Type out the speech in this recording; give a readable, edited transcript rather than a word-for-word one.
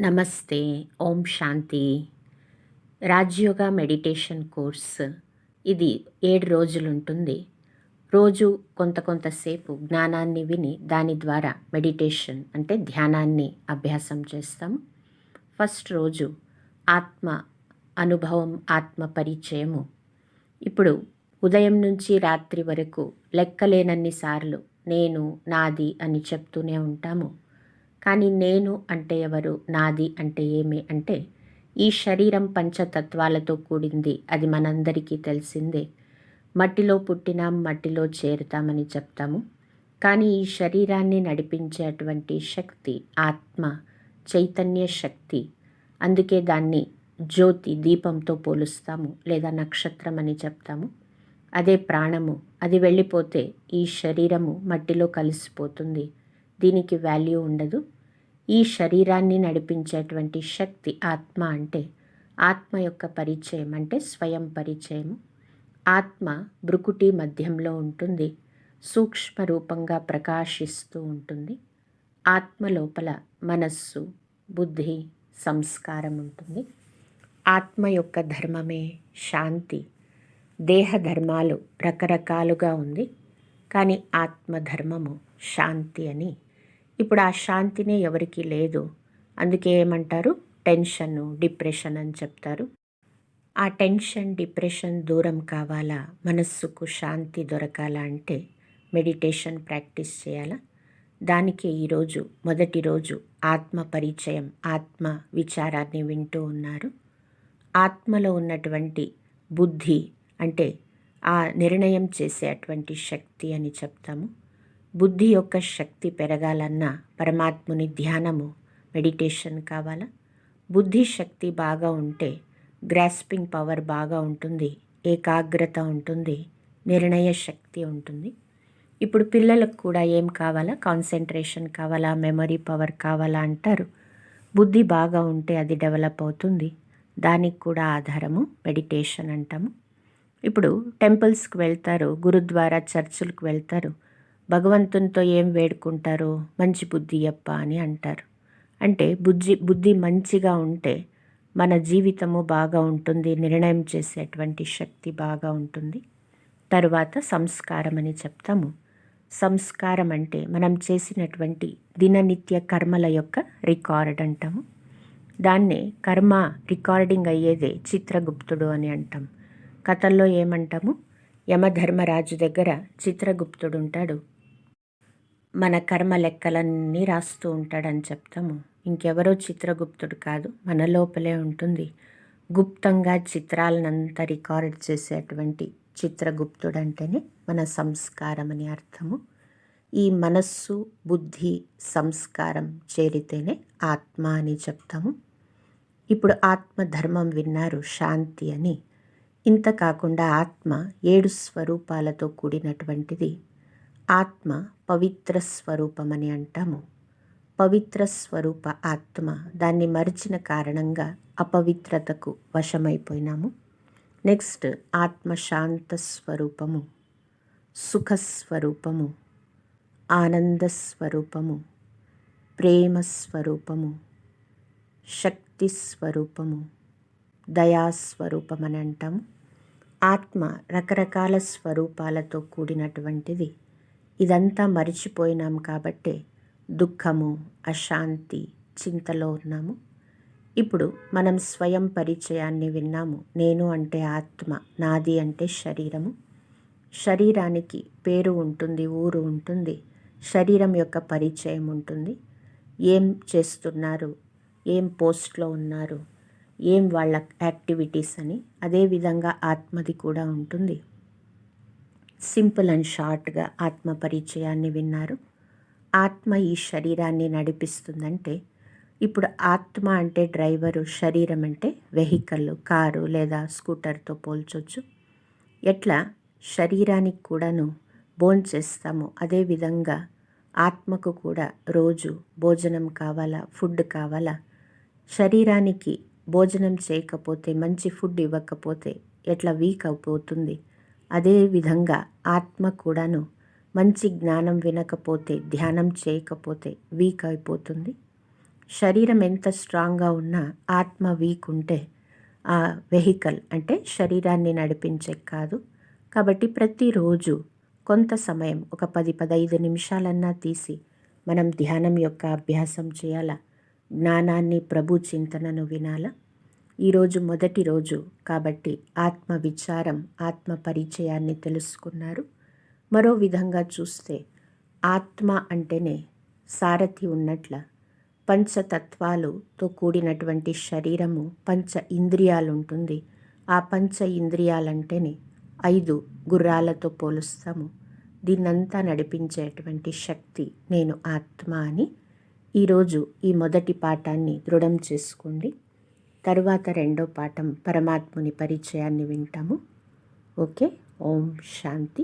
నమస్తే. ఓం శాంతి. రాజ్యోగ meditation course ఇది 7 రోజులుంటుంది. రోజు కొంతసేపు జ్ఞానాన్ని విని దాని ద్వారా మెడిటేషన్ అంటే ధ్యానాన్ని అభ్యాసం చేస్తాము. ఫస్ట్ రోజు ఆత్మ అనుభవం, ఆత్మ పరిచయము. ఇప్పుడు ఉదయం నుంచి రాత్రి వరకు లెక్కలేనన్ని సార్లు నేను, నాది అని చెప్తూనే ఉంటాము. కానీ నేను అంటే ఎవరు, నాది అంటే ఏమి అంటే ఈ శరీరం పంచతత్వాలతో కూడింది. అది మనందరికీ తెలిసిందే. మట్టిలో పుట్టినాం, మట్టిలో చేరుతామని చెప్తాము. కానీ ఈ శరీరాన్ని నడిపించేటువంటి శక్తి ఆత్మ, చైతన్య శక్తి. అందుకే దాన్ని జ్యోతి, దీపంతో పోలుస్తాము, లేదా నక్షత్రం అని చెప్తాము. అదే ప్రాణము. అది వెళ్ళిపోతే ఈ శరీరము మట్టిలో కలిసిపోతుంది. దీనికి వాల్యూ ఉండదు. ఈ శరీరాన్ని నడిపించేటువంటి శక్తి ఆత్మ. అంటే ఆత్మ యొక్క పరిచయం అంటే స్వయం పరిచయము. ఆత్మ భృకుటి మధ్యంలో ఉంటుంది, సూక్ష్మ రూపంగా ప్రకాశిస్తూ ఉంటుంది. ఆత్మ లోపల మనస్సు, బుద్ధి, సంస్కారం ఉంటుంది. ఆత్మ యొక్క ధర్మమే శాంతి. దేహ ధర్మాలు రకరకాలుగా ఉంది, కానీ ఆత్మధర్మము శాంతి అని. ఇప్పుడు ఆ శాంతినే ఎవరికీ లేదు. అందుకే ఏమంటారు, టెన్షన్, డిప్రెషన్ అని చెప్తారు. ఆ టెన్షన్, డిప్రెషన్ దూరం కావాలా, మనస్సుకు శాంతి దొరకాలా అంటే మెడిటేషన్ ప్రాక్టీస్ చేయాలా. దానికి ఈరోజు మొదటి రోజు ఆత్మ పరిచయం, ఆత్మ విచారాన్ని వింటూ ఉన్నారు. ఆత్మలో ఉన్నటువంటి బుద్ధి అంటే ఆ నిర్ణయం చేసేటువంటి శక్తి అని చెప్తాము. బుద్ధి యొక్క శక్తి పెరగాలన్నా పరమాత్ముని ధ్యానము, మెడిటేషన్ కావాలా. బుద్ధి శక్తి బాగా ఉంటే గ్రాస్పింగ్ పవర్ బాగా ఉంటుంది, ఏకాగ్రత ఉంటుంది, నిర్ణయ శక్తి ఉంటుంది. ఇప్పుడు పిల్లలకు కూడా ఏం కావాలా, కాన్సన్ట్రేషన్ కావాలా, మెమరీ పవర్ కావాలా అంటారు. బుద్ధి బాగా ఉంటే అది డెవలప్ అవుతుంది. దానికి కూడా ఆధారము మెడిటేషన్ అంటాము. ఇప్పుడు టెంపుల్స్కి వెళ్తారు, గురుద్వారా, చర్చులకు వెళ్తారు. భగవంతునితో ఏం వేడుకుంటారో, మంచి బుద్ధి అప్ప అని అంటారు. అంటే బుద్ధి మంచిగా ఉంటే మన జీవితము బాగా ఉంటుంది, నిర్ణయం చేసేటువంటి శక్తి బాగా ఉంటుంది. తరువాత సంస్కారం అని చెప్తాము. సంస్కారం అంటే మనం చేసినటువంటి దిననిత్య కర్మల యొక్క రికార్డ్ అంటాము. దాన్నే కర్మ రికార్డింగ్ అయ్యేదే చిత్రగుప్తుడు అని అంటాం. కథల్లో ఏమంటాము, యమధర్మరాజు దగ్గర చిత్రగుప్తుడు ఉంటాడు. మన కర్మ లెక్కలన్నీ రాస్తూ ఉంటాడని చెప్తాము. ఇంకెవరో చిత్రగుప్తుడు కాదు, మన లోపలే ఉంటుంది. గుప్తంగా చిత్రాలనంతా రికార్డ్ చేసేటువంటి చిత్రగుప్తుడు అంటేనే మన సంస్కారం అని అర్థము. ఈ మనస్సు, బుద్ధి, సంస్కారం చేరితేనే ఆత్మ అని చెప్తాము. ఇప్పుడు ఆత్మధర్మం విన్నారు, శాంతి అని. ఇంత కాకుండా ఆత్మ 7 స్వరూపాలతో కూడినటువంటిది. ఆత్మ పవిత్ర స్వరూపమని అంటాము. పవిత్ర స్వరూప ఆత్మ. దాన్ని మరిచిన కారణంగా అపవిత్రతకు వశమైపోయినాము. నెక్స్ట్ ఆత్మ శాంత స్వరూపము, సుఖస్వరూపము, ఆనంద స్వరూపము, ప్రేమ స్వరూపము, శక్తి స్వరూపము, దయాస్వరూపం అని అంటాము. ఆత్మ రకరకాల స్వరూపాలతో కూడినటువంటిది. ఇదంతా మరిచిపోయినాం కాబట్టే దుఃఖము, అశాంతి, చింతలో ఉన్నాము. ఇప్పుడు మనం స్వయం పరిచయాన్ని విన్నాము. నేను అంటే ఆత్మ, నాది అంటే శరీరము. శరీరానికి పేరు ఉంటుంది, ఊరు ఉంటుంది, శరీరం యొక్క పరిచయం ఉంటుంది. ఏం చేస్తున్నారు, ఏం పోస్ట్లో ఉన్నారు, ఏం వాళ్ళ యాక్టివిటీస్ అని. అదేవిధంగా ఆత్మది కూడా ఉంటుంది. సింపుల్ అండ్ షార్ట్గా ఆత్మ పరిచయాన్ని విన్నారు. ఆత్మ ఈ శరీరాన్ని నడిపిస్తుందంటే ఇప్పుడు ఆత్మ అంటే డ్రైవరు, శరీరం అంటే వెహికల్, కారు లేదా స్కూటర్తో పోల్చొచ్చు. ఎట్లా శరీరానికి కూడాను భోంచేస్తామో అదేవిధంగా ఆత్మకు కూడా రోజు భోజనం కావాలా, ఫుడ్ కావాలా. శరీరానికి భోజనం చేయకపోతే, మంచి ఫుడ్ ఇవ్వకపోతే ఎట్లా వీక్ అయిపోతుంది, అదేవిధంగా ఆత్మ కూడాను మంచి జ్ఞానం వినకపోతే, ధ్యానం చేయకపోతే వీక్ అయిపోతుంది. శరీరం ఎంత స్ట్రాంగ్గా ఉన్నా ఆత్మ వీక్ ఉంటే ఆ వెహికల్ అంటే శరీరాన్ని నడిపించే కాదు. కాబట్టి ప్రతిరోజు కొంత సమయం ఒక 10-15 నిమిషాలన్నా తీసి మనం ధ్యానం యొక్క అభ్యాసం చేయాలా, జ్ఞానాన్ని, ప్రభు చింతనను వినాలా. ఈరోజు మొదటి రోజు కాబట్టి ఆత్మ విచారం, ఆత్మ పరిచయాన్ని తెలుసుకున్నారు. మరో విధంగా చూస్తే ఆత్మ అంటేనే సారథి ఉన్నట్ల పంచతత్వాలతో కూడినటువంటి శరీరము, పంచ ఇంద్రియాలు ఉంటుంది. ఆ పంచ ఇంద్రియాలంటేనే 5 గుర్రాలతో పోలుస్తాము. దీన్నంతా నడిపించేటువంటి శక్తి నేను ఆత్మ అని ఈరోజు ఈ మొదటి పాఠాన్ని దృఢం చేసుకోండి. తరువాత రెండో పాఠం పరమాత్ముని పరిచయాన్ని వింటాము. ఓకే. ఓం శాంతి.